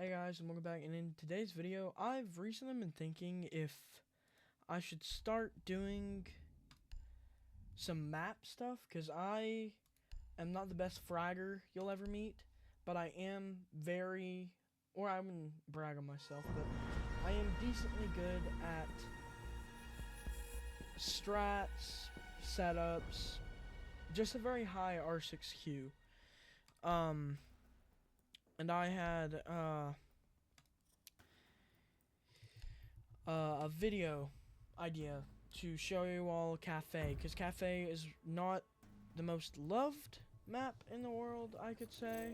Hey guys, and welcome back. And in today's video, I've recently been thinking if I should start doing some map stuff, because I am not the best fragger you'll ever meet, but I am I wouldn't brag on myself, but I am decently good at strats, setups, just a very high R6Q. And I had a video idea to show you all Kafe, because Kafe is not the most loved map in the world, I could say,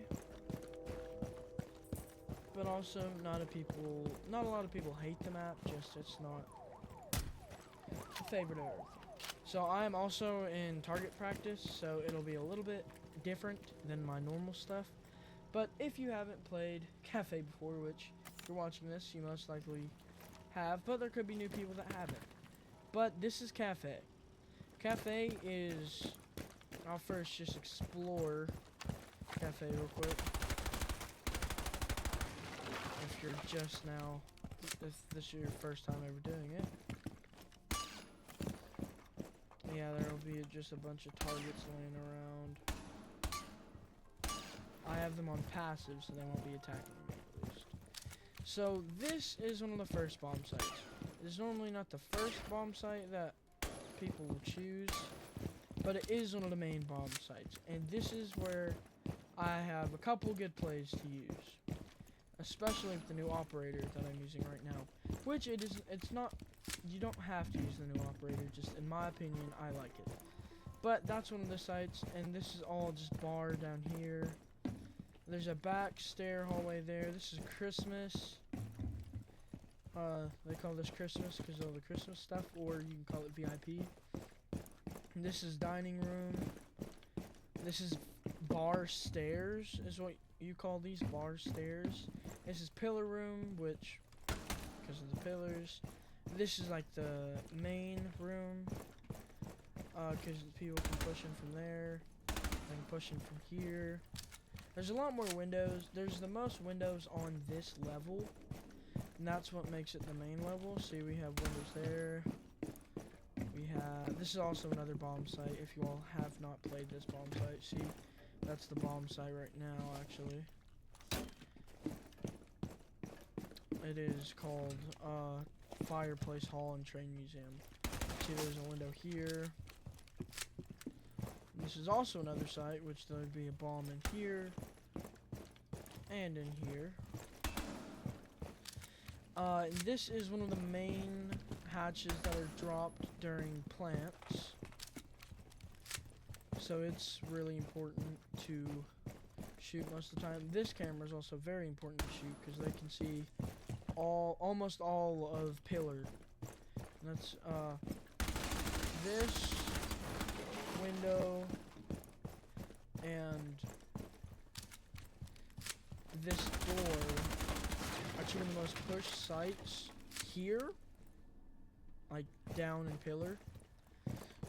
but also not a lot of people hate the map, just it's not a favorite of everything. So I am also in target practice, so it'll be a little bit different than my normal stuff. But if you haven't played Kafe before, which if you're watching this, you most likely have, but there could be new people that haven't. But this is Kafe. Kafe is, I'll first just explore Kafe real quick. If you're just now, if this is your first time ever doing it. Yeah, there'll be just a bunch of targets laying around. I have them on passive, so they won't be attacking me at least. So this is one of the first bomb sites. It's normally not the first bomb site that people will choose, but it is one of the main bomb sites. And this is where I have a couple good plays to use, especially with the new operator that I'm using right now. Which it's not, you don't have to use the new operator, just in my opinion, I like it. But that's one of the sites, and this is all just bar down here. There's a back stair hallway there. This is Christmas. They call this Christmas because of all the Christmas stuff, or you can call it VIP. This is dining room. This is bar stairs, is what you call these, bar stairs. This is pillar room, which, because of the pillars. This is like the main room, because people can push in from there. They can push in from here. There's a lot more windows. There's the most windows on this level, and that's what makes it the main level. See, we have windows there. This is also another bomb site, if you all have not played this bomb site. See, that's the bomb site right now, actually. It is called Fireplace Hall and Train Museum. See, there's a window here. This is also another site, which there would be a bomb in here and in here. This is one of the main hatches that are dropped during plants, so it's really important to shoot most of the time. This camera is also very important to shoot because they can see almost all of pillar. And that's this window and this door are two of the most pushed sites here, like down in pillar.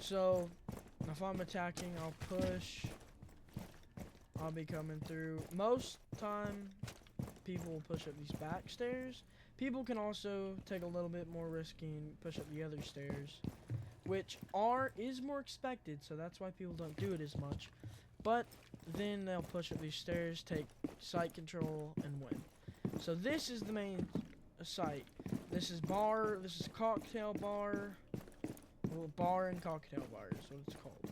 So if I'm attacking, I'll push. I'll be coming through. Most time people will push up these back stairs. People can also take a little bit more risky and push up the other stairs, which is more expected, so that's why people don't do it as much. But then they'll push up these stairs, take site control, and win. So this is the main site. This is bar, this is cocktail bar. Well, bar and cocktail bar is what it's called.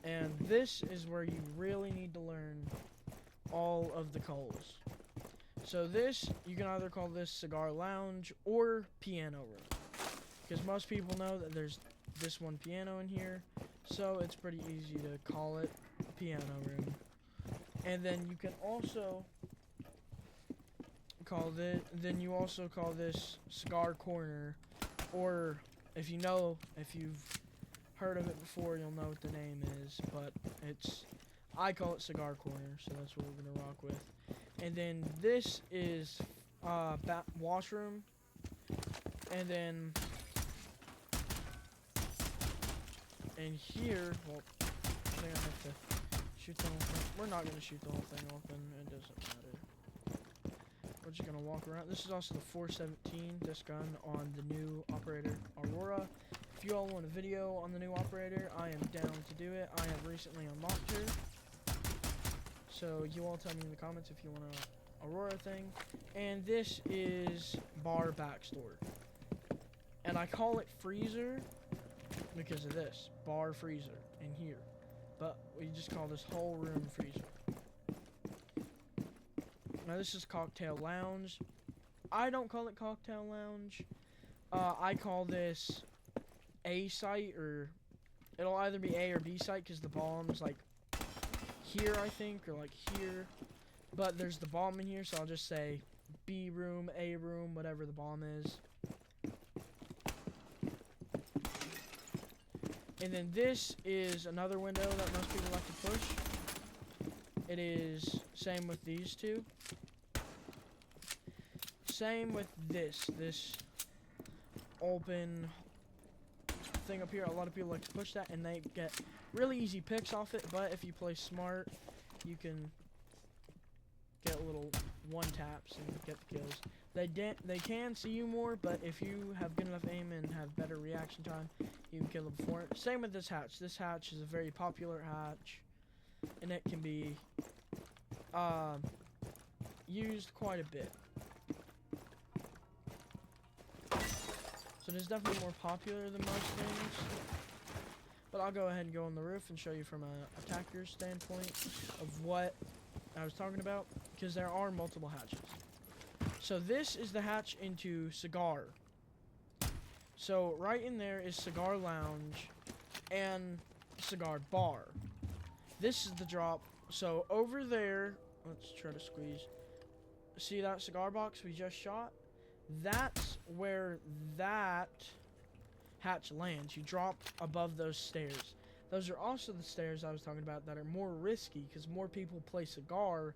And this is where you really need to learn all of the calls. So this, you can either call this cigar lounge or piano room, because most people know that there's this one piano in here, so it's pretty easy to call it a piano room. And then you can also call this cigar corner, or if you've heard of it before, you'll know what the name is, but I call it cigar corner, so that's what we're gonna rock with. And then this is washroom, and then in here, well, I think I have to shoot the whole thing. We're not gonna shoot the whole thing open. It doesn't matter. We're just gonna walk around. This is also the 417 disc gun on the new operator Aurora. If you all want a video on the new operator, I am down to do it. I have recently unlocked her. So you all tell me in the comments if you want a Aurora thing. And this is bar backstore. And I call it freezer because of this. Bar freezer in here. But we just call this whole room freezer. Now this is cocktail lounge. I don't call it cocktail lounge. I call this A site, or it'll either be A or B site because the bomb's like here, I think, or like here. But there's the bomb in here, so I'll just say B room, A room, whatever the bomb is. And then this is another window that most people like to push. It is same with these two. Same with this open thing up here. A lot of people like to push that, and they get really easy picks off it. But if you play smart, you can get little one taps and get the kills. They can see you more, but if you have good enough aim and have better reaction time, you can kill them before it. Same with this hatch. This hatch is a very popular hatch, and it can be used quite a bit. So it is definitely more popular than most things. But I'll go ahead and go on the roof and show you from an attacker's standpoint of what I was talking about, because there are multiple hatches. So this is the hatch into cigar. So right in there is cigar lounge and cigar bar. This is the drop. So over there, let's try to squeeze. See that cigar box we just shot? That's where that hatch lands. You drop above those stairs. Those are also the stairs I was talking about that are more risky because more people play cigar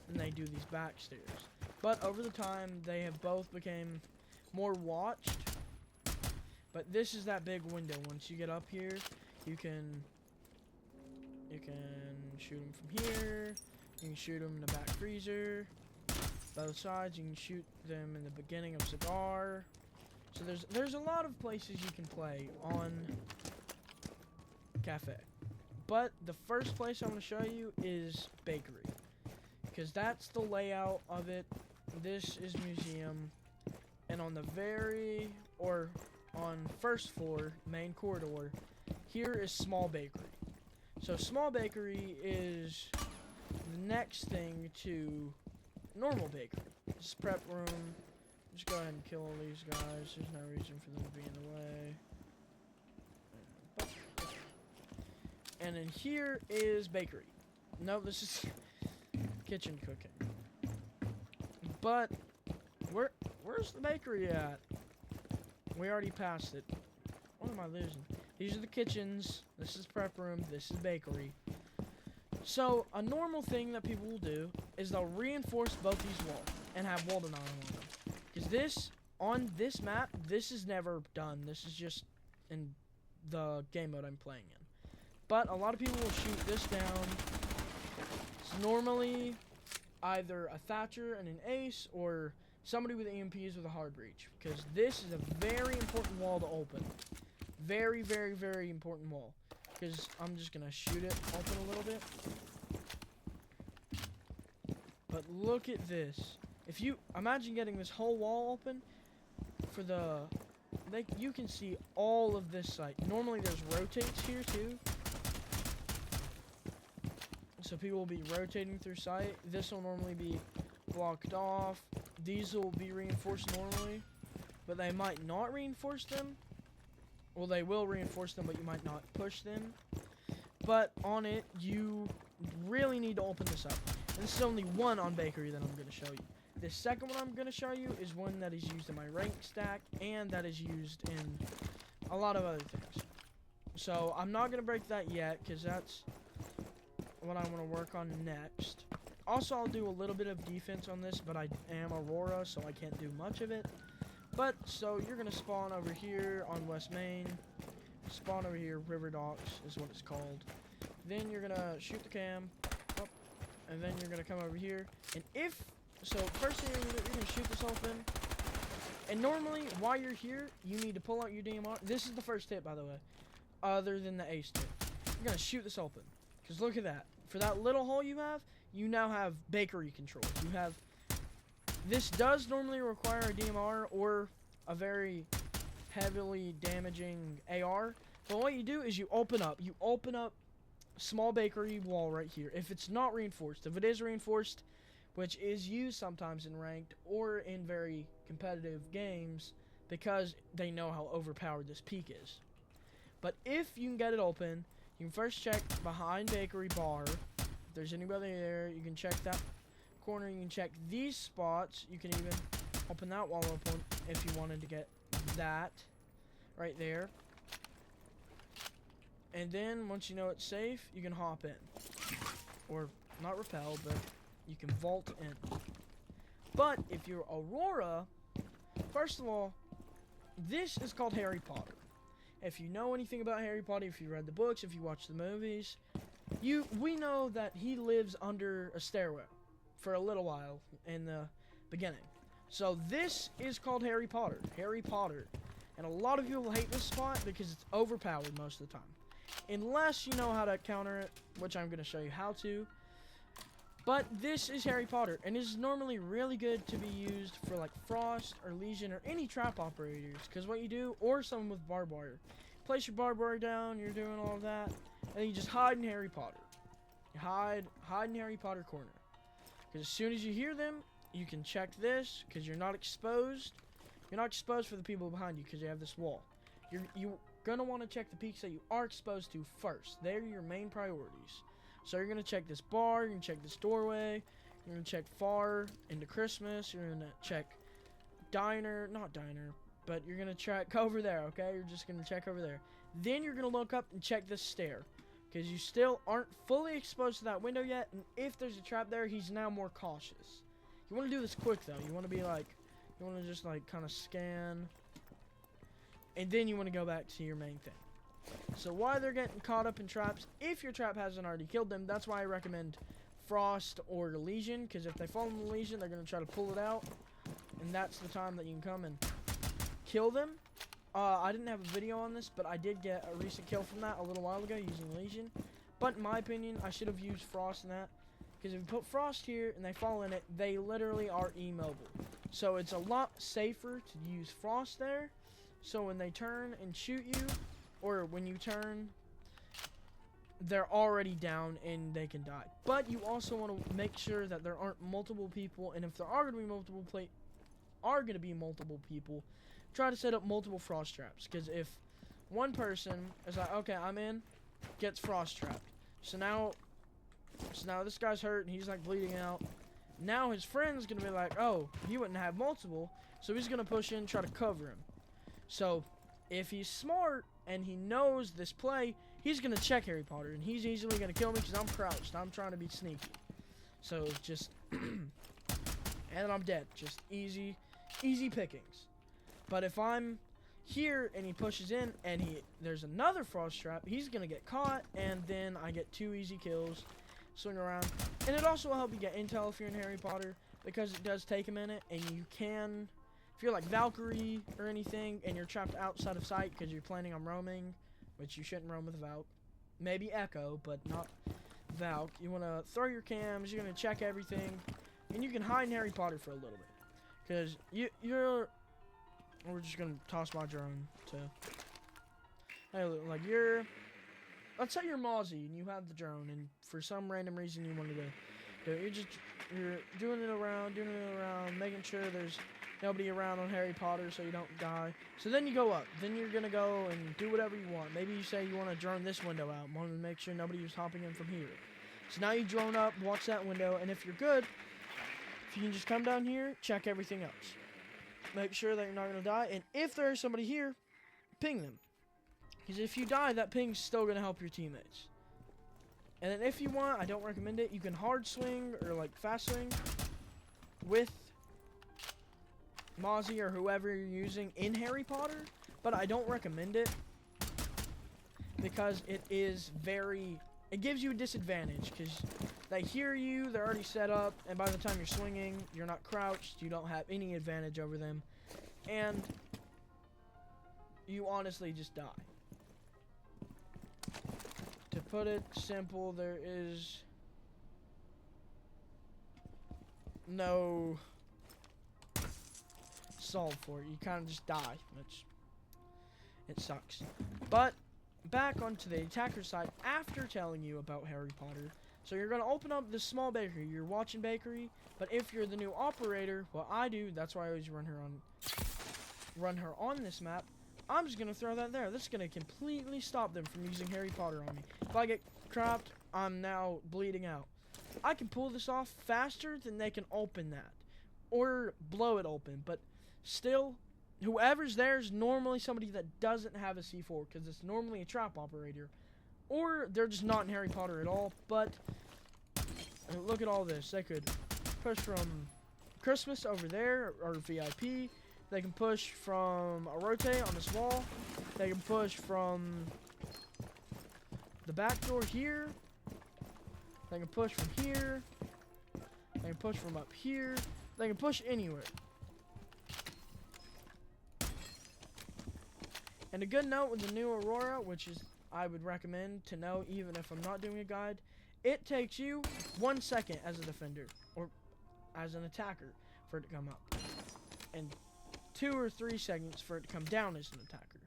than they do these back stairs. But over the time, they have both become more watched. But this is that big window. Once you get up here, you can shoot them from here. You can shoot them in the back freezer. Both sides, you can shoot them in the beginning of cigar. So there's a lot of places you can play on Cafe. But the first place I want to show you is bakery, because that's the layout of it. This is museum, and on the on first floor, main corridor, here is small bakery. So small bakery is the next thing to normal bakery. This is prep room. Just go ahead and kill all these guys. There's no reason for them to be in the way. And then here is bakery. No, this is kitchen cooking. But where's the bakery at? We already passed it. What am I losing? These are the kitchens. This is prep room. This is bakery. So a normal thing that people will do is they'll reinforce both these walls and have wall denial on them. Because this, on this map, this is never done. This is just in the game mode I'm playing in. But a lot of people will shoot this down. It's normally either a Thatcher and an Ace, or somebody with EMPs with a hard breach. Because this is a very important wall to open. Very, very, very important wall. Because I'm just going to shoot it open a little bit. But look at this. If you imagine getting this whole wall open for the... you can see all of this site. Normally there's rotates here too. So people will be rotating through site. This will normally be blocked off. These will be reinforced normally, but they might not reinforce them. Well, they will reinforce them, but you might not push them. But on it, you really need to open this up. And this is only one on bakery that I'm going to show you. The second one I'm going to show you is one that is used in my rank stack, and that is used in a lot of other things. So I'm not going to break that yet, because that's what I want to work on next. Also, I'll do a little bit of defense on this, but I am Aurora, so I can't do much of it. But, so you're going to spawn over here on West Main. Spawn over here, River Docks is what it's called. Then you're going to shoot the cam, and then you're gonna come over here. And so first thing you're gonna shoot this open. And normally, while you're here, you need to pull out your DMR. This is the first tip, by the way, other than the ace tip. You're gonna shoot this open, because look at that. For that little hole you now have bakery controls. You have. This does normally require a DMR or a very heavily damaging AR. But what you do is you open up small bakery wall right here. If it's not reinforced, if it is reinforced, which is used sometimes in ranked or in very competitive games because they know how overpowered this peak is. But if you can get it open, you can first check behind bakery bar. If there's anybody there, you can check that corner. You can check these spots. You can even open that wall open if you wanted to get that right there. And then once you know it's safe, you can hop in. Or not rappel, but you can vault in. But if you're Aurora, first of all, this is called Harry Potter. If you know anything about Harry Potter, if you read the books, if you watch the movies, we know that he lives under a stairwell for a little while in the beginning. So this is called Harry Potter. Harry Potter. And a lot of people hate this spot because it's overpowered most of the time. Unless you know how to counter it, which I'm going to show you how to. But this is Harry Potter, and this is normally really good to be used for like Frost or Legion or any trap operators. Because what you do, or someone with barbed wire. Place your barbed wire down, you're doing all of that, and you just hide in Harry Potter. You hide in Harry Potter corner. Because as soon as you hear them, you can check this, because you're not exposed. You're not exposed for the people behind you, because you have this wall. You're going to want to check the peaks that you are exposed to first. They're your main priorities. So you're going to check this bar, you're going to check this doorway, you're going to check far into Christmas, you're going to check not diner, but you're going to check over there, okay? You're just going to check over there. Then you're going to look up and check this stair, because you still aren't fully exposed to that window yet, and if there's a trap there, he's now more cautious. You want to do this quick, though. You want to be like, you want to just like kind of scan, and then you want to go back to your main thing. So while they're getting caught up in traps, if your trap hasn't already killed them, that's why I recommend Frost or Legion, because if they fall in the Legion, they're going to try to pull it out, and that's the time that you can come and kill them. I didn't have a video on this, but I did get a recent kill from that a little while ago using Legion. But in my opinion, I should have used Frost in that, because if you put Frost here and they fall in it, they literally are immobile. So it's a lot safer to use Frost there, so when they turn and shoot you, or when you turn, they're already down and they can die. But you also want to make sure that there aren't multiple people, and if there are going to be multiple people, try to set up multiple frost traps. Because if one person is like, okay, I'm in, gets frost trapped, so now this guy's hurt and he's like bleeding out. Now his friend's gonna be like, oh, he wouldn't have multiple, so he's gonna push in, try to cover him. So if he's smart and he knows this play, he's going to check Harry Potter, and he's easily going to kill me because I'm crouched. I'm trying to be sneaky. So just, and then I'm dead. Just easy pickings. But if I'm here and he pushes in and there's another frost trap, he's going to get caught, and then I get 2 easy kills. Swing around. And it also will help you get intel if you're in Harry Potter, because it does take a minute, and you can... If you're like Valkyrie or anything and you're trapped outside of sight because you're planning on roaming, which you shouldn't roam with Valk, maybe Echo, but not Valk, you want to throw your cams, you're going to check everything, and you can hide in Harry Potter for a little bit. Because we're just going to toss my drone to, hey, look, like let's say you're Mozzie and you have the drone, and for some random reason you want to do it. You're doing it around, making sure there's nobody around on Harry Potter so you don't die. So then you go up. Then you're going to go and do whatever you want. Maybe you say you want to drone this window out. Want to make sure nobody was hopping in from here. So now you drone up, watch that window, and if you're good, if you can just come down here, check everything else. Make sure that you're not going to die. And if there is somebody here, ping them. Because if you die, that ping's still going to help your teammates. And then if you want, I don't recommend it, you can hard swing or like fast swing with Mozzie or whoever you're using in Harry Potter, but I don't recommend it because it is very it gives you a disadvantage because they hear you, they're already set up, and by the time you're swinging, you're not crouched, you don't have any advantage over them, and you honestly just die. To put it simple, there is no solve for it. You kind of just die, which it sucks. But back onto the attacker side after telling you about Harry Potter. So you're going to open up this small bakery. You're watching bakery, but if you're the new operator, what I do, that's why I always run her on this map. I'm just going to throw that there. This is going to completely stop them from using Harry Potter on me. If I get trapped, I'm now bleeding out. I can pull this off faster than they can open that or blow it open, but still, whoever's there is normally somebody that doesn't have a C4 because it's normally a trap operator, or they're just not in Harry Potter at all. But look at all this. They could push from Christmas over there or VIP. They can push from a rotate on this wall. They can push from the back door here. They can push from here. They can push from up here. They can push anywhere. And a good note with the new Aurora, which is I would recommend to know even if I'm not doing a guide, it takes you 1 second as a defender or as an attacker for it to come up, and 2 or 3 seconds for it to come down as an attacker.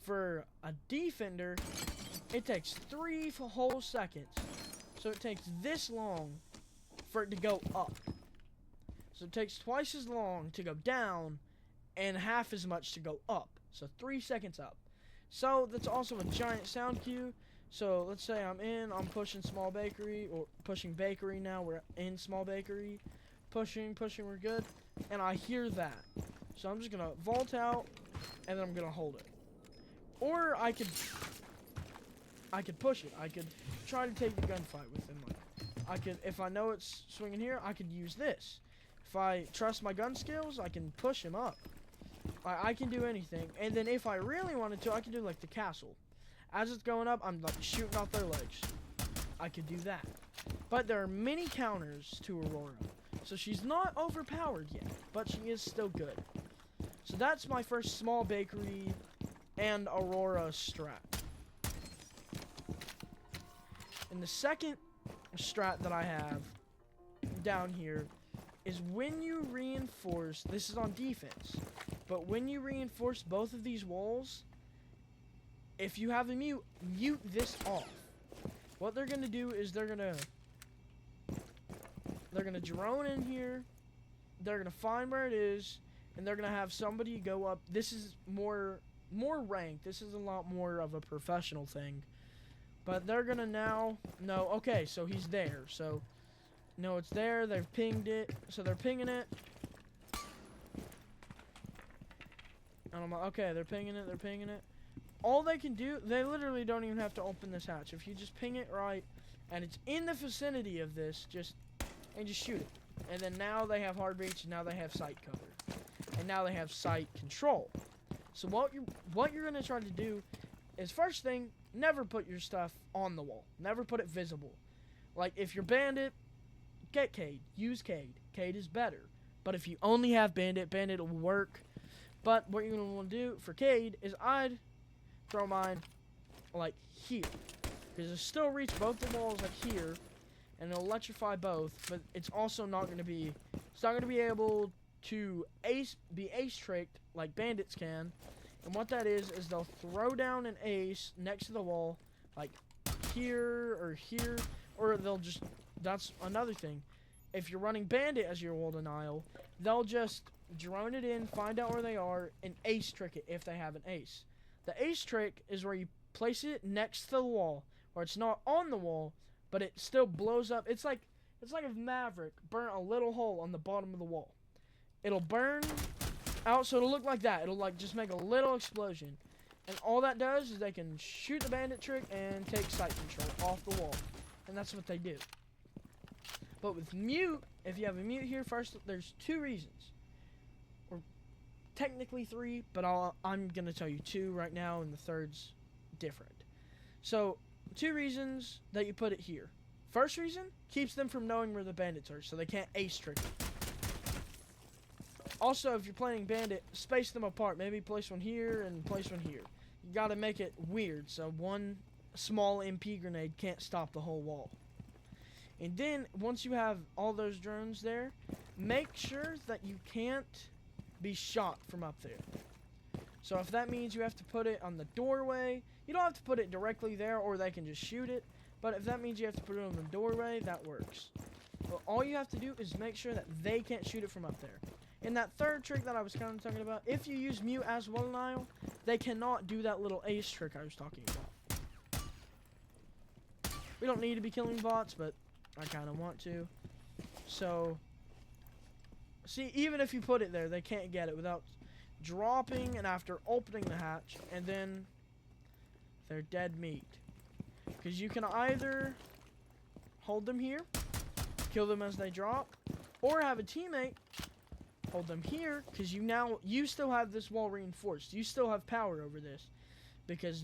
For a defender, it takes 3 whole seconds. So it takes this long for it to go up. So it takes twice as long to go down and half as much to go up. So 3 seconds up. So that's also a giant sound cue. So let's say I'm pushing small bakery, or pushing bakery now, we're in small bakery. Pushing, we're good. And I hear that. So I'm just going to vault out, and then I'm going to hold it. Or I could push it. I could try to take the gunfight with him. I could, if I know it's swinging here, I could use this. If I trust my gun skills, I can push him up. I can do anything. And then if I really wanted to, I could do like the castle. As it's going up, I'm like shooting off their legs. I could do that. But there are many counters to Aurora. So she's not overpowered yet, but she is still good. So that's my first small bakery and Aurora strat. And the second strat that I have down here is when you reinforce, this is on defense, but when you reinforce both of these walls, if you have a mute this off. What they're going to do is they're going to drone in here, they're going to find where it is, and they're going to have somebody go up. This is more ranked. This is a lot more of a professional thing. But they're going to now know, okay, so he's there. So, no, it's there. They've pinged it. So they're pinging it. And I'm like, okay, they're pinging it. All they can do, they literally don't even have to open this hatch. If you just ping it right, and it's in the vicinity of this, just shoot it. And then now they have hard reach, and now they have sight cover. And now they have sight control. So what you're going to try to do is, first thing, never put your stuff on the wall. Never put it visible. Like, if you're bandit, get Cade. Use Cade. Cade is better. But if you only have bandit will work. But what you're going to want to do for Cade is I'd throw mine, like, here. Because it'll still reach both the walls, like, here. And it'll electrify both. But it's also not going to be... It's not going to be able to be ace-tricked like bandits can. And what that is they'll throw down an ace next to the wall, like here, or they'll just, that's another thing. If you're running bandit as your wall denial, they'll just drone it in, find out where they are, and ace trick it if they have an ace. The ace trick is where you place it next to the wall, where it's not on the wall, but it still blows up. It's like if Maverick burnt a little hole on the bottom of the wall. It'll burn out, so it'll look like that. It'll like just make a little explosion, and all that does is they can shoot the bandit trick and take sight control off the wall, and that's what they do. But with mute, if you have a mute here, first there's 2 reasons, or technically 3, but I'm gonna tell you 2 right now, and the third's different. So two reasons that you put it here. First reason, keeps them from knowing where the bandits are, so they can't ace trick it. Also, if you're playing bandit, space them apart. Maybe place one here and place one here. You gotta make it weird, so one small MP grenade can't stop the whole wall. And then, once you have all those drones there, make sure that you can't be shot from up there. So if that means you have to put it on the doorway, you don't have to put it directly there, or they can just shoot it. But if that means you have to put it on the doorway, that works. But all you have to do is make sure that they can't shoot it from up there. And that third trick that I was kind of talking about, if you use mute as well, Nile, they cannot do that little ace trick I was talking about. We don't need to be killing bots, but I kind of want to. So, see, even if you put it there, they can't get it without dropping and after opening the hatch, and then they're dead meat. Because you can either hold them here, kill them as they drop, or have a teammate hold them here, because you still have this wall reinforced. You still have power over this, because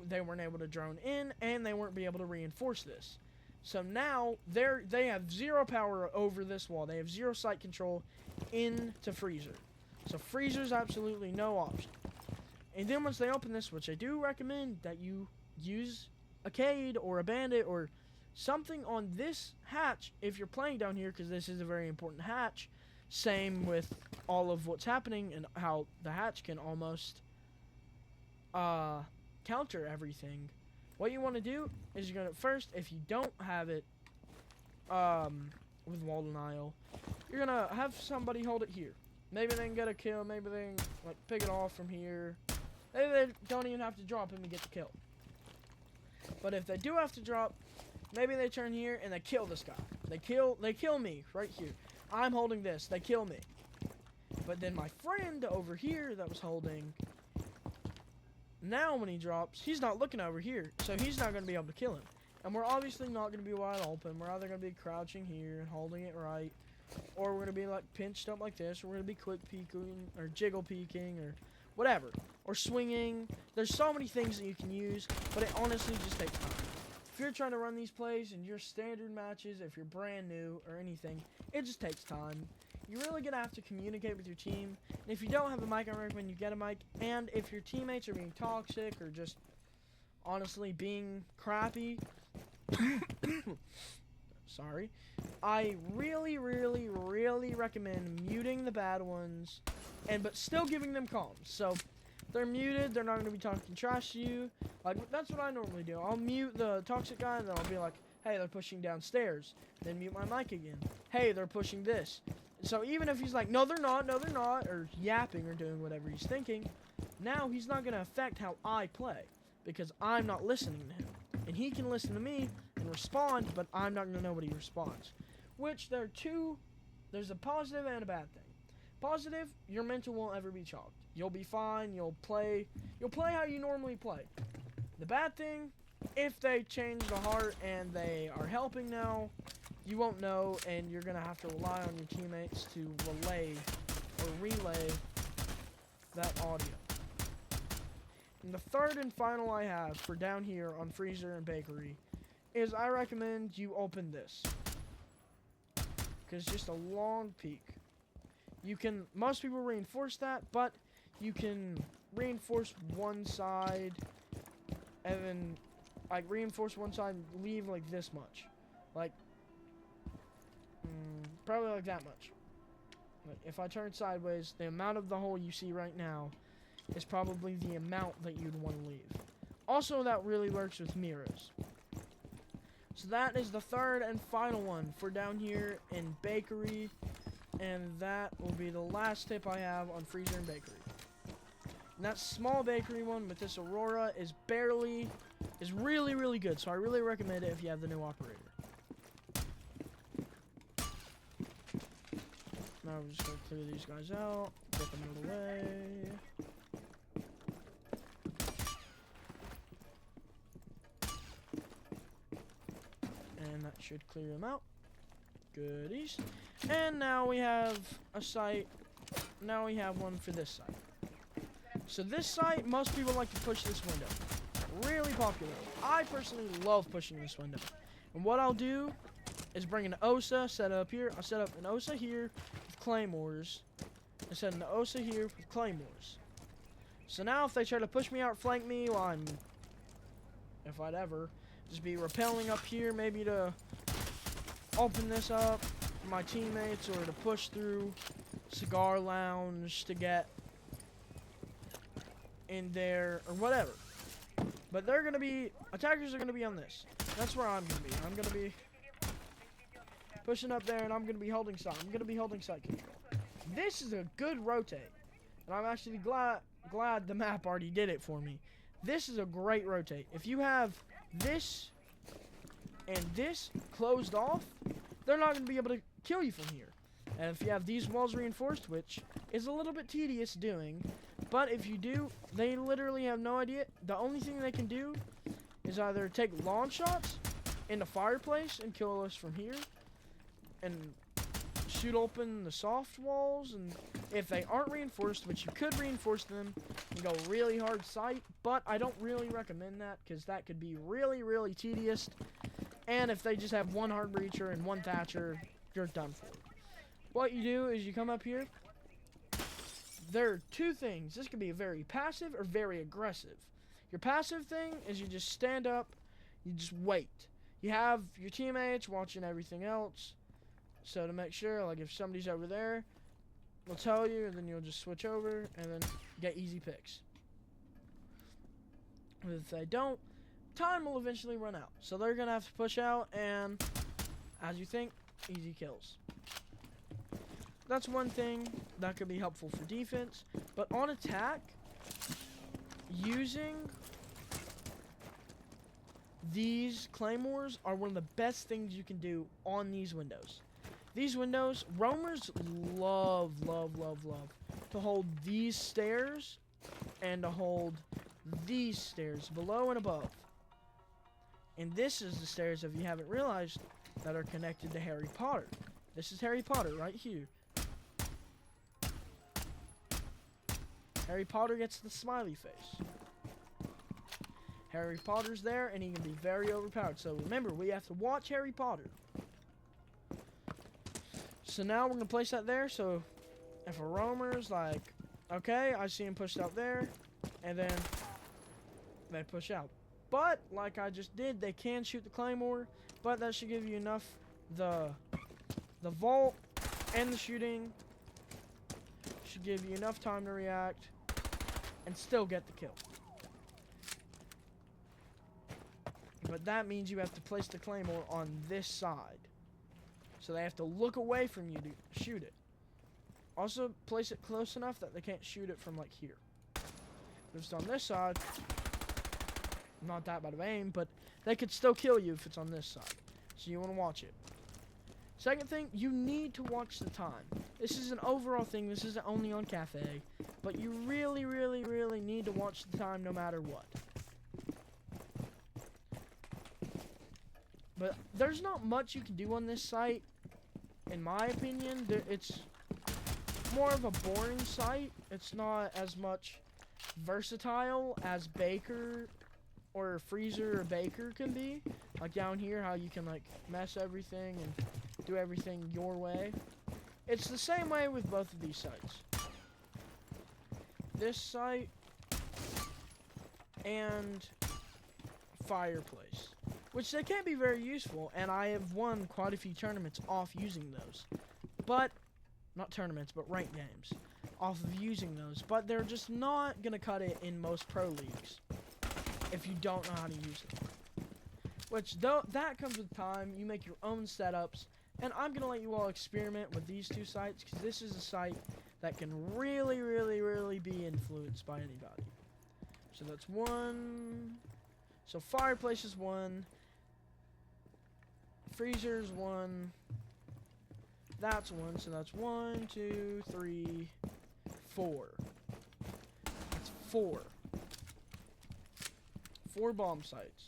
they weren't able to drone in, and they weren't able to reinforce this. So now they have zero power over this wall. They have zero site control into freezer. So freezer's absolutely no option. And then once they open this, which I do recommend that you use a Cade or a bandit or something on this hatch if you're playing down here, because this is a very important hatch. Same with all of what's happening and how the hatch can almost counter everything. What you want to do is you're going to first, if you don't have it with wall denial, you're going to have somebody hold it here. Maybe they can get a kill, maybe they can like pick it off from here. Maybe they don't even have to drop him to get the kill. But if they do have to drop, maybe they turn here and they kill this guy. They kill me right here. I'm holding this. They kill me. But then my friend over here that was holding, now when he drops, he's not looking over here, so he's not going to be able to kill him. And we're obviously not going to be wide open. We're either going to be crouching here and holding it right, or we're going to be like pinched up like this, or we're going to be quick peeking or jiggle peeking or whatever, or swinging. There's so many things that you can use, but it honestly just takes time. If you're trying to run these plays in your standard matches, if you're brand new or anything, it just takes time. You're really going to have to communicate with your team. And if you don't have a mic, I recommend you get a mic. And if your teammates are being toxic or just honestly being crappy, sorry, I really, really, really recommend muting the bad ones, but still giving them comms. So they're muted, they're not going to be talking trash to you. Like, that's what I normally do. I'll mute the toxic guy, and then I'll be like, hey, they're pushing downstairs. Then mute my mic again. Hey, they're pushing this. So even if he's like, no, they're not, or yapping or doing whatever he's thinking, now he's not going to affect how I play, because I'm not listening to him. And he can listen to me and respond, but I'm not going to know what he responds. Which, there's a positive and a bad thing. Positive, your mental won't ever be chalked. You'll be fine, you'll play how you normally play. The bad thing, if they change the heart and they are helping now, you won't know, and you're going to have to rely on your teammates to relay that audio. And the third and final I have for down here on Freezer and Bakery is I recommend you open this. Because it's just a long peek. Most people reinforce that, but you can reinforce one side and then reinforce one side and leave like this much. Like, probably like that much. Like, if I turn sideways, the amount of the hole you see right now is probably the amount that you'd want to leave. Also, that really works with mirrors. So that is the third and final one for down here in Bakery. And that will be the last tip I have on Freezer and Bakery. And that small bakery one with this Aurora is really, really good. So I really recommend it if you have the new operator. Now we're just going to clear these guys out, get them out of the way. And that should clear them out. Goodies. And now we have a site. Now we have one for this site. So this site, most people like to push this window really popular. I personally love pushing this window. And what I'll do is bring an OSA, set up here. I'll set up an OSA here with claymores. And set an OSA here with claymores. So now if they try to push me out, flank me while I'm, if I'd ever, just be rappelling up here, maybe to open this up for my teammates, or to push through Cigar Lounge to get in there, or whatever. But they're gonna be, attackers are gonna be on this. That's where I'm gonna be. I'm gonna be pushing up there, and I'm gonna be holding side. I'm gonna be holding side control. This is a good rotate, and I'm actually glad the map already did it for me. This is a great rotate. If you have this and this closed off, they're not gonna be able to kill you from here. And if you have these walls reinforced, which is a little bit tedious doing, but if you do, they literally have no idea. The only thing they can do is either take long shots in the fireplace and kill us from here, and shoot open the soft walls, and if they aren't reinforced, which you could reinforce them and go really hard sight, but I don't really recommend that because that could be really, really tedious. And if they just have one hard breacher and one thatcher, you're done for. What you do is you come up here. There are two things. This could be very passive or very aggressive. Your passive thing is you just stand up, you just wait. You have your teammates watching everything else. So to make sure, like if somebody's over there, they'll tell you, and then you'll just switch over and then get easy picks. If they don't, time will eventually run out. So they're going to have to push out, and as you think, easy kills. That's one thing that could be helpful for defense. But on attack, using these claymores are one of the best things you can do on these windows. These windows, roamers love to hold these stairs and to hold these stairs below and above. And this is the stairs, if you haven't realized, that are connected to Harry Potter. This is Harry Potter right here. Harry Potter gets the smiley face. Harry Potter's there, and he can be very overpowered. So remember, we have to watch Harry Potter. So now we're going to place that there, so if a roamer's like, okay, I see him pushed out there, and then they push out. But, like I just did, they can shoot the claymore, but that should give you enough, the vault and the shooting should give you enough time to react and still get the kill. But that means you have to place the claymore on this side. So they have to look away from you to shoot it. Also, place it close enough that they can't shoot it from like here. If it's on this side, not that bad of aim, but they could still kill you if it's on this side. So you want to watch it. Second thing, you need to watch the time. This is an overall thing. This isn't only on Cafe. But you really, really, really need to watch the time no matter what. But there's not much you can do on this site, in my opinion. It's more of a boring site. It's not as much versatile as Baker or Freezer or Baker can be. Like down here, how you can like mess everything and do everything your way. It's the same way with both of these sites. This site and Fireplace, which they can be very useful, and I have won quite a few tournaments off using those. But, not tournaments, but ranked games, off of using those. But they're just not going to cut it in most pro leagues if you don't know how to use it. Which, though, that comes with time. You make your own setups, and I'm going to let you all experiment with these two sites, because this is a site that can really, really, really be influenced by anybody. So that's one. So Fireplace is one. Freezer's one. That's one. So that's 1, 2, 3, 4. That's 4. 4 bomb sites.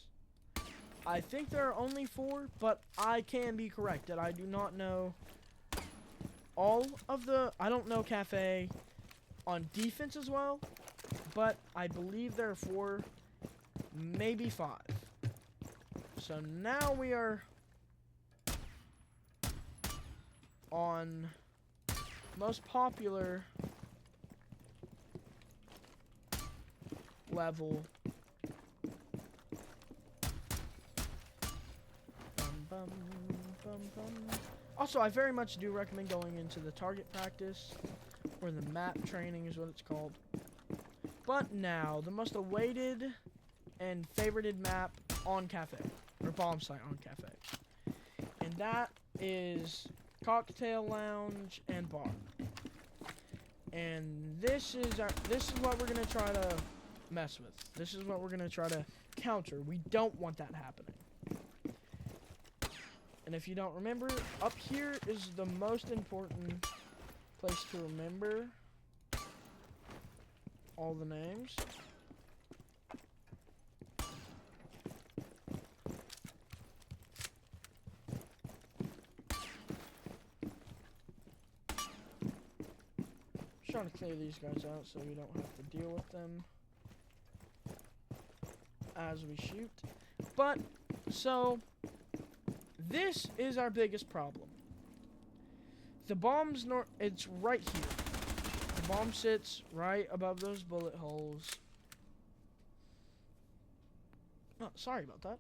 I think there are only 4, but I can be corrected. I do not know all of the... I don't know Cafe on defense as well, but I believe there are 4. maybe 5. So now we are on most popular level. Bum, bum, bum. Also, I very much do recommend going into the target practice, or the map training is what it's called. But now, the most awaited and favorited map on Cafe, or bomb site on Cafe. And that is Cocktail Lounge and Bar. And this is what we're gonna try to mess with. This is what we're gonna try to counter. We don't want that happening. And if you don't remember, up here is the most important place to remember all the names. Just trying to clear these guys out so we don't have to deal with them as we shoot. But, so, this is our biggest problem. The bomb's it's right here. The bomb sits right above those bullet holes. Oh, sorry about that.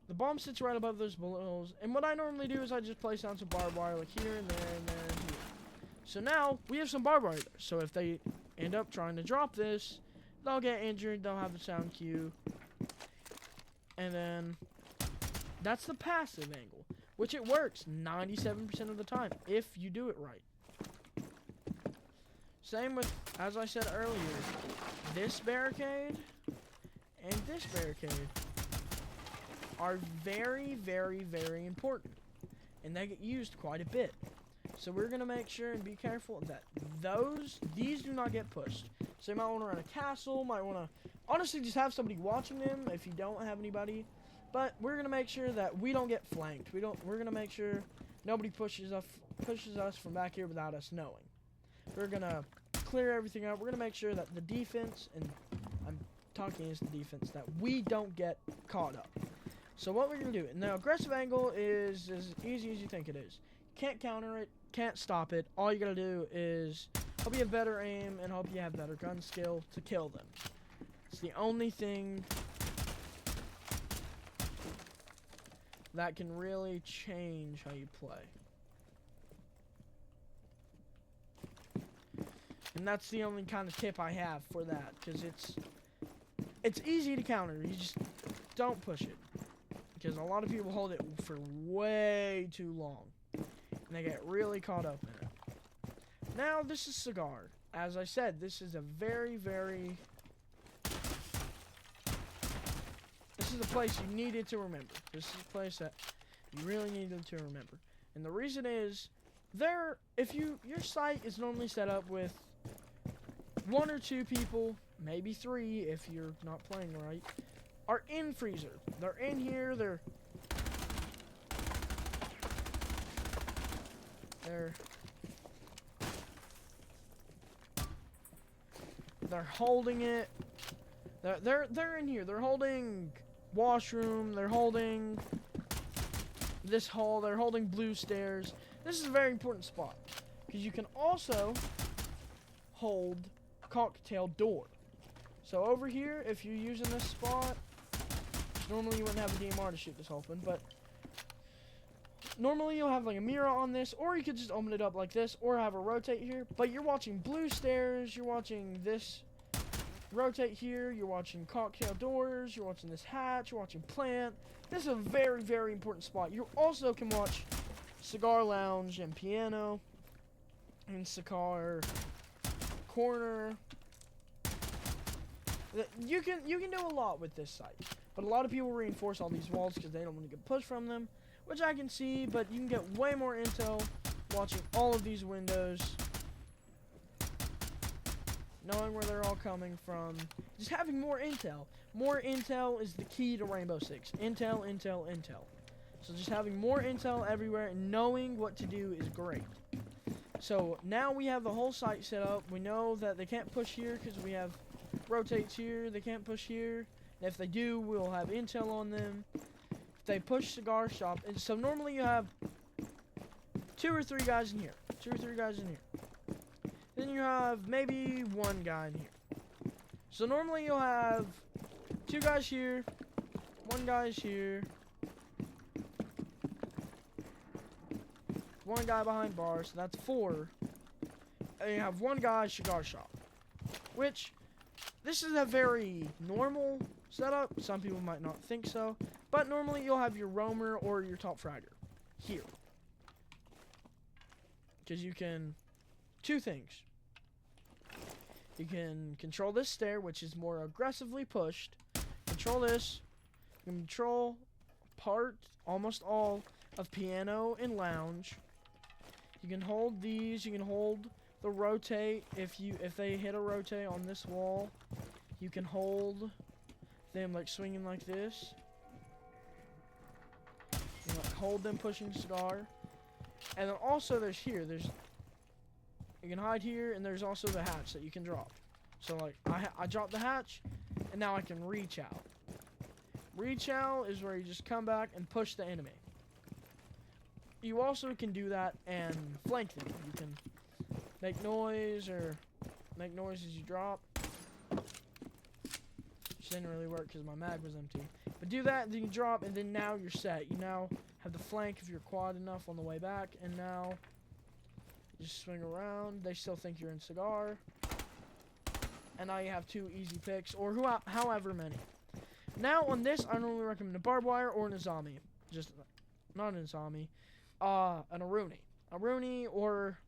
The bomb sits right above those bullet holes, and what I normally do is I just place down some barbed wire like here and there and there and here. So now, we have some barbed wire there. So if they end up trying to drop this, they'll get injured, they'll have a sound cue. And then, that's the passive angle, which it works 97% of the time, if you do it right. Same with, as I said earlier, this barricade and this barricade are very, very, very important. And they get used quite a bit. So we're going to make sure and be careful that these do not get pushed. So you might want to run a castle, might want to, honestly, just have somebody watching them if you don't have anybody. But we're going to make sure that we don't get flanked. We're going to make sure nobody pushes us from back here without us knowing. We're going to clear everything out. We're going to make sure that the defense, and I'm talking as the defense, that we don't get caught up. So what we're going to do, now aggressive angle is as easy as you think it is. Can't counter it, can't stop it. All you got to do is hope you have better aim and hope you have better gun skill to kill them. It's the only thing that can really change how you play. And that's the only kind of tip I have for that, because it's easy to counter. You just don't push it, because a lot of people hold it for way too long, and they get really caught up in it. Now, this is Cigar. As I said, this is a very, very... This is a place you needed to remember. This is a place that you really needed to remember. And the reason is, your site is normally set up with 1 or 2 people, maybe 3 if you're not playing right, are in freezer. They're in here, they're holding it. They're in here. They're holding washroom, they're holding this hall, they're holding blue stairs. This is a very important spot, because you can also hold cocktail door. So over here, if you're using this spot, normally you wouldn't have a DMR to shoot this open, but normally you'll have like a mirror on this, or you could just open it up like this, or have a rotate here. But you're watching blue stairs, you're watching this rotate here, you're watching cocktail doors, you're watching this hatch, you're watching plant. This is a very, very important spot. You also can watch cigar lounge and piano and cigar corner. You can do a lot with this site, but a lot of people reinforce all these walls because they don't want to get pushed from them, which I can see. But you can get way more intel watching all of these windows, knowing where they're all coming from. Just having more intel. More intel is the key to Rainbow Six. Intel, intel, intel. So just having more intel everywhere and knowing what to do is great. So now we have the whole site set up. We know that they can't push here because we have rotates here. They can't push here. If they do, we'll have intel on them. If they push cigar shop, and so normally you have 2 or 3 guys in here. 2 or 3 guys in here. Then you have maybe 1 guy in here. So normally you'll have 2 guys here, 1 guy's here, 1 guy behind bars, so that's 4. And you have 1 guy cigar shop. Which, this is a very normal setup. Some people might not think so. But normally you'll have your roamer or your top fragger here. Because you can, 2 things. You can control this stair, which is more aggressively pushed. Control this. You can control almost all of piano and lounge. You can hold these. You can hold the rotate. If they hit a rotate on this wall, you can hold them like swinging like this. You can, like, hold them pushing cigar. And then also there's you can hide here, and there's also the hatch that you can drop. So like I dropped the hatch, and now I can reach out. Reach out is where you just come back and push the enemy. You also can do that and flank them. You can make noise as you drop. Which didn't really work because my mag was empty. But do that, then you drop, and then now you're set. You now have the flank if you're quad enough on the way back, and now you just swing around. They still think you're in cigar. And now you have 2 easy picks, or however many. Now on this, I normally recommend a barbed wire or an Azami. Just, not an Azami. An Aruni. Aruni or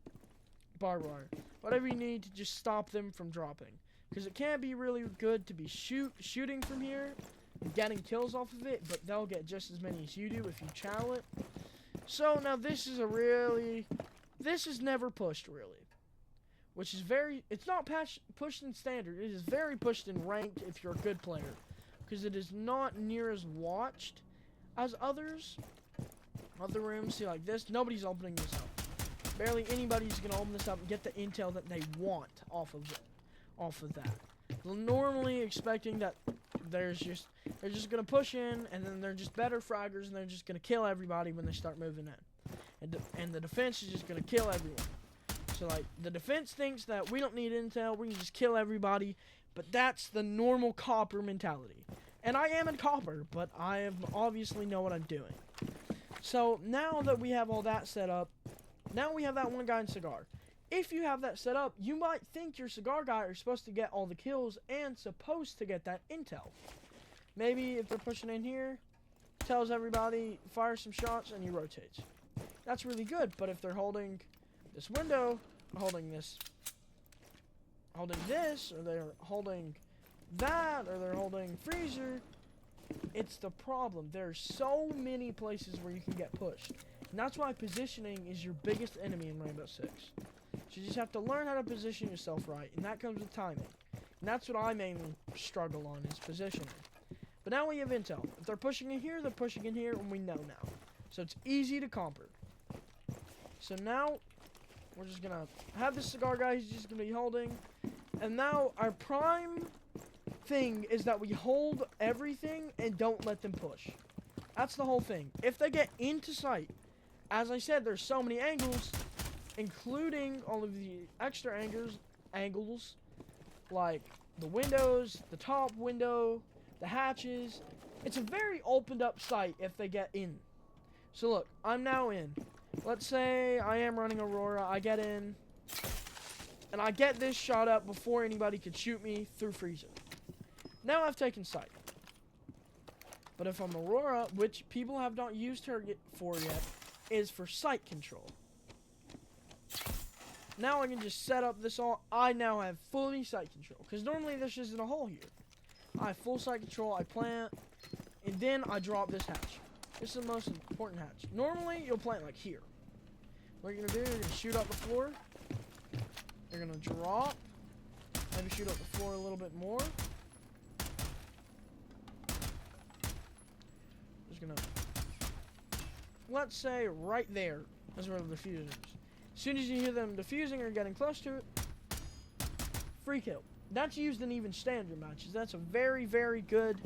barbed wire. Whatever you need to just stop them from dropping. Because it can be really good to be shooting from here and getting kills off of it, but they'll get just as many as you do if you channel it. So now this is never pushed really. Which is it's not pushed in standard, it is very pushed in ranked if you're a good player. Because it is not near as watched as others. Other rooms, see like this, nobody's opening this up. Barely anybody's gonna open this up and get the intel that they want off of that. They're normally expecting that they're just gonna push in, and then they're just better fraggers, and they're just gonna kill everybody when they start moving in. And the defense is just gonna kill everyone. So like the defense thinks that we don't need intel, we can just kill everybody, but that's the normal copper mentality. And I am a copper, but I obviously know what I'm doing. So now that we have all that set up, now we have that 1 guy in cigar. If you have that set up, you might think your cigar guy are supposed to get all the kills and supposed to get that intel. Maybe if they're pushing in here, tells everybody, fire some shots, and he rotates. That's really good, but if they're holding this window, holding this, or they're holding that, or they're holding freezer, it's the problem. There's so many places where you can get pushed. And that's why positioning is your biggest enemy in Rainbow Six. So you just have to learn how to position yourself right, and that comes with timing. And that's what I mainly struggle on, is positioning. But now we have intel. If they're pushing in here, they're pushing in here, and we know now. So it's easy to comper. So now, we're just gonna have this cigar guy, he's just gonna be holding. And now, our prime thing is that we hold everything and don't let them push. That's the whole thing. If they get into sight, as I said, there's so many angles, including all of the extra angles, like the windows, the top window, the hatches. It's a very opened up sight if they get in. So look, I'm now in. Let's say I am running Aurora, I get in, and I get this shot up before anybody could shoot me through freezer. Now I've taken sight. But if I'm Aurora, which people have not used her for yet, is for sight control. Now I can just set up this all. I now have fully sight control. Because normally there's just a hole here. I have full sight control, I plant, and then I drop this hatch. This is the most important hatch. Normally, you'll plant like here. What you're going to do, you're going to shoot up the floor. You're going to drop. Maybe shoot up the floor a little bit more. Just going to... Let's say right there is where the diffuser is. As soon as you hear them diffusing or getting close to it, free kill. That's used in even standard matches. That's a very, very good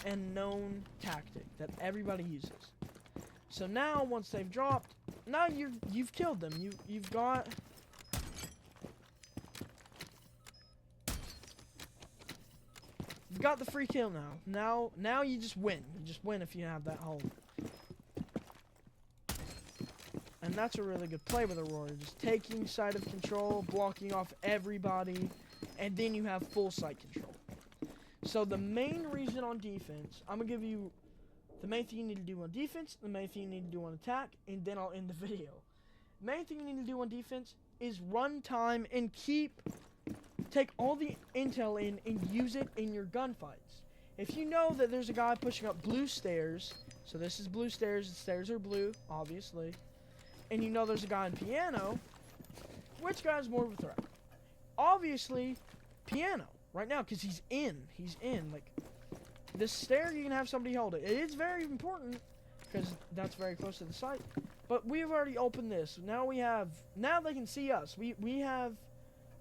and known tactic that everybody uses. So now, once they've dropped, now you've killed them. You've got the free kill now. Now you just win. You just win if you have that hold. And that's a really good play with Aurora. Just taking side of control, blocking off everybody, and then you have full site control. So the main reason on defense, I'm going to give you the main thing you need to do on defense, the main thing you need to do on attack, and then I'll end the video. The main thing you need to do on defense is run time and take all the intel in and use it in your gunfights. If you know that there's a guy pushing up blue stairs, so this is blue stairs, the stairs are blue, obviously, and you know there's a guy in piano, which guy's more of a threat? Obviously, piano, right now, because he's in, like, this stair, you can have somebody hold it. It is very important, because that's very close to the site, but we've already opened this. Now they can see us. We have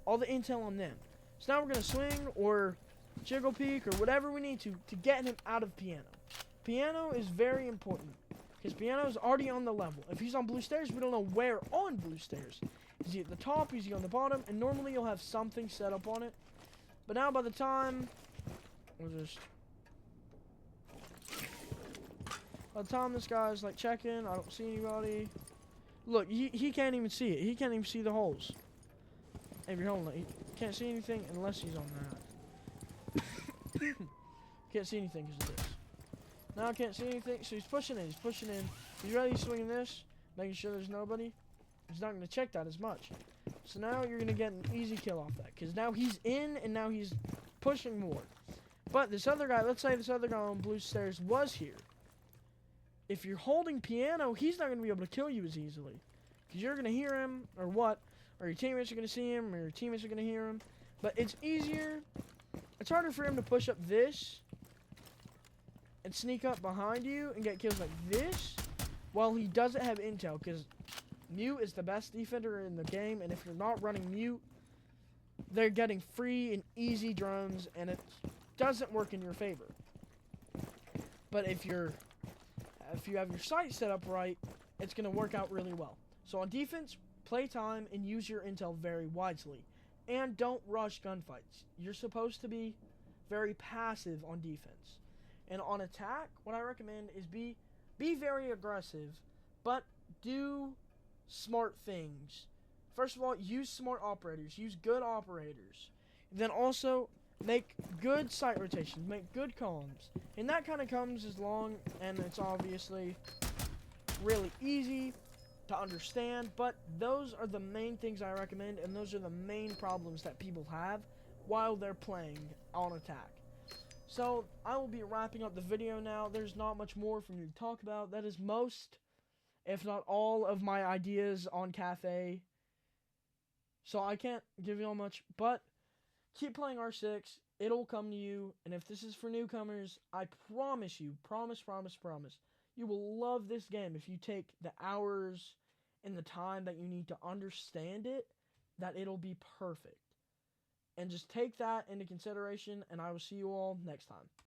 all the intel on them. So now we're going to swing or jiggle peek or whatever we need to get him out of piano. Piano is very important because piano is already on the level. If he's on blue stairs, we don't know where on blue stairs. Is he at the top? Is he on the bottom? And normally you'll have something set up on it. But now by the time this guy's like checking, I don't see anybody. Look, he can't even see it. He can't even see the holes. If you're holding it, he can't see anything unless he's on that. Can't see anything because of this. Now I can't see anything, so he's pushing in. He's ready, swinging this, making sure there's nobody. He's not going to check that as much. So now you're going to get an easy kill off that, because now he's in and now he's pushing more. But this other guy, let's say this other guy on blue stairs was here. If you're holding piano, he's not going to be able to kill you as easily, because you're going to hear him, or what? Or your teammates are going to see him, or your teammates are going to hear him. But it's easier. It's harder for him to push up this and sneak up behind you and get kills like this while he doesn't have intel, because Mute is the best defender in the game, and if you're not running Mute, they're getting free and easy drones, and it doesn't work in your favor. But if you have your sight set up right, it's going to work out really well. So on defense, play time and use your intel very wisely. And don't rush gunfights. You're supposed to be very passive on defense. And on attack, what I recommend is be very aggressive, but do smart things. First of all, use smart operators. Use good operators. Then also, make good site rotations. Make good comms. And that kind of comes as long, and it's obviously really easy to understand, but those are the main things I recommend, and those are the main problems that people have while they're playing on attack. So I will be wrapping up the video now. There's not much more for me to talk about. That is most, if not all, of my ideas on Kafe. So I can't give you all much, but keep playing R6. It'll come to you, and if this is for newcomers, I promise you, promise, you will love this game if you take the hours and the time that you need to understand it, that it'll be perfect. And just take that into consideration, and I will see you all next time.